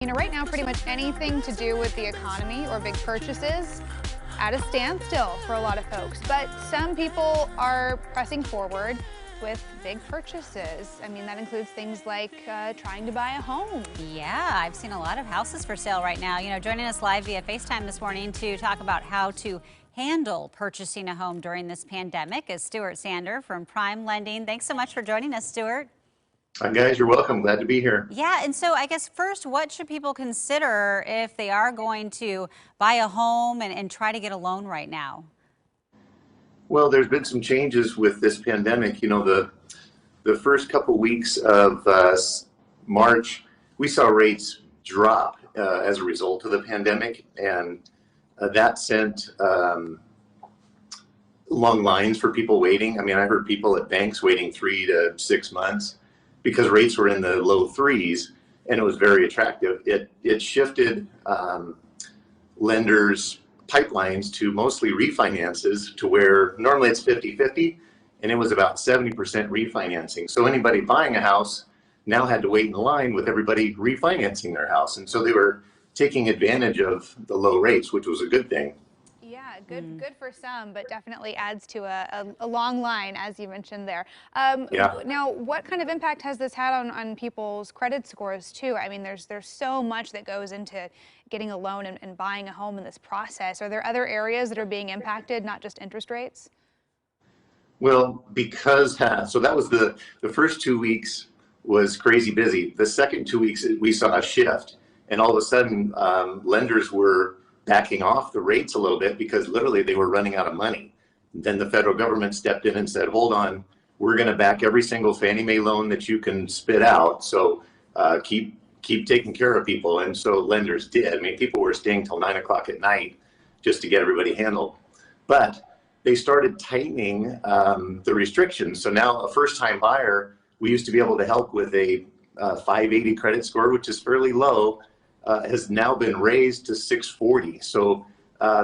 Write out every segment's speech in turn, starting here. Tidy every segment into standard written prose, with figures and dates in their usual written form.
Right now, pretty much anything to do with the economy or big purchases at a standstill for a lot of folks. But some people are pressing forward with big purchases. That includes things like trying to buy a home. Yeah, I've seen a lot of houses for sale right now. Joining us live via FaceTime this morning to talk about how to handle purchasing a home during this pandemic is Stuart Sander from Prime Lending. Thanks so much for joining us, Stuart. Hi guys, you're welcome. Glad to be here. Yeah, and so I guess first, what should people consider if they are going to buy a home and try to get a loan right now? Well, there's been some changes with this pandemic. The first couple weeks of March, we saw rates drop as a result of the pandemic, and that sent long lines for people waiting. I heard people at banks waiting 3 to 6 months because rates were in the low threes and it was very attractive. It shifted lenders' pipelines to mostly refinances, to where normally it's 50-50 and it was about 70% refinancing. So anybody buying a house now had to wait in line with everybody refinancing their house. And so they were taking advantage of the low rates, which was a good thing. Yeah, good for some, but definitely adds to a long line, as you mentioned there. Yeah. Now, what kind of impact has this had on people's credit scores too? There's so much that goes into getting a loan and buying a home in this process. Are there other areas that are being impacted, not just interest rates? Well, so that was the first 2 weeks was crazy busy. The second 2 weeks we saw a shift, and all of a sudden lenders were backing off the rates a little bit because literally they were running out of money. Then the federal government stepped in and said, hold on, we're going to back every single Fannie Mae loan that you can spit out. So keep taking care of people. And so lenders did. People were staying till 9 o'clock at night just to get everybody handled. But they started tightening the restrictions. So now a first-time buyer, we used to be able to help with a 580 credit score, which is fairly low, has now been raised to 640. So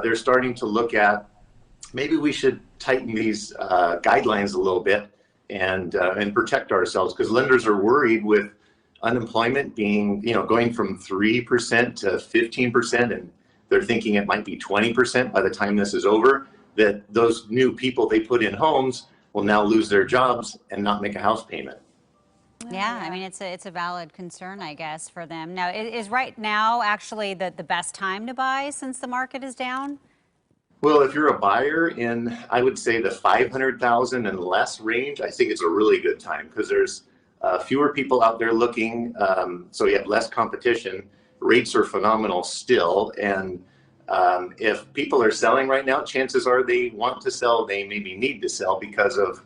they're starting to look at, maybe we should tighten these guidelines a little bit and protect ourselves, because lenders are worried with unemployment being, going from 3% to 15%, and they're thinking it might be 20% by the time this is over, that those new people they put in homes will now lose their jobs and not make a house payment. Yeah, it's a valid concern, I guess, for them. Now, is right now actually the best time to buy since the market is down? Well, if you're a buyer in, I would say, the 500,000 and less range, I think it's a really good time, because there's fewer people out there looking, so you have less competition. Rates are phenomenal still, and if people are selling right now, chances are they want to sell, they maybe need to sell because of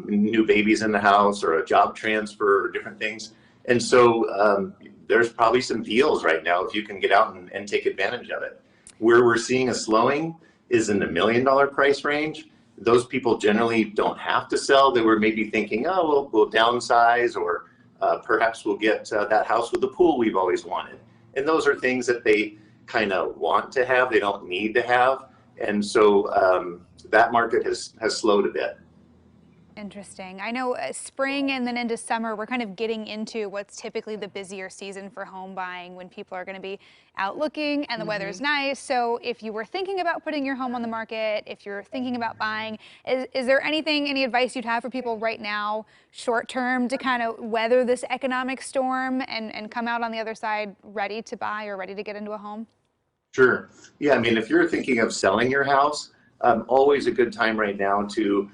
new babies in the house or a job transfer or different things. And so there's probably some deals right now if you can get out and take advantage of it. Where we're seeing a slowing is in the $1 million price range. Those people generally don't have to sell. They were maybe thinking, oh, we'll downsize, or perhaps we'll get that house with the pool we've always wanted. And those are things that they kind of want to have, they don't need to have. And so that market has slowed a bit. Interesting. I know spring and then into summer, we're kind of getting into what's typically the busier season for home buying, when people are going to be out looking and the weather's nice. So if you were thinking about putting your home on the market, if you're thinking about buying, is there any advice you'd have for people right now, short term, to kind of weather this economic storm and come out on the other side ready to buy or ready to get into a home? Sure. Yeah, if you're thinking of selling your house, always a good time right now to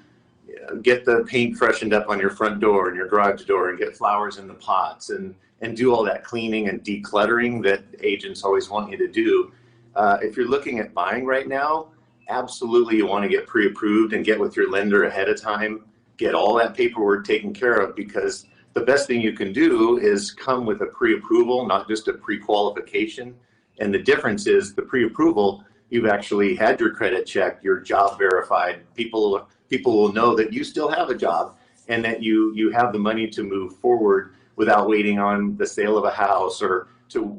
get the paint freshened up on your front door and your garage door, and get flowers in the pots, and do all that cleaning and decluttering that agents always want you to do. If you're looking at buying right now, absolutely you want to get pre-approved and get with your lender ahead of time, get all that paperwork taken care of, because the best thing you can do is come with a pre-approval, not just a pre-qualification. And the difference is the pre-approval, you've actually had your credit checked, your job verified. People will know that you still have a job, and that you have the money to move forward without waiting on the sale of a house, or to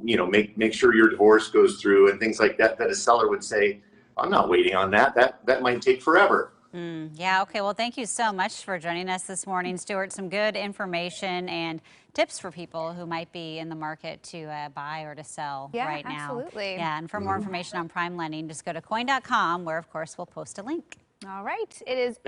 make sure your divorce goes through and things like that, that a seller would say, I'm not waiting on that. That might take forever. Yeah, okay. Well, thank you so much for joining us this morning, Stuart. Some good information and tips for people who might be in the market to buy or to sell Yeah, right now. absolutely. Yeah, and for more information on Prime Lending, just go to coin.com, where, of course, we'll post a link. All right. It is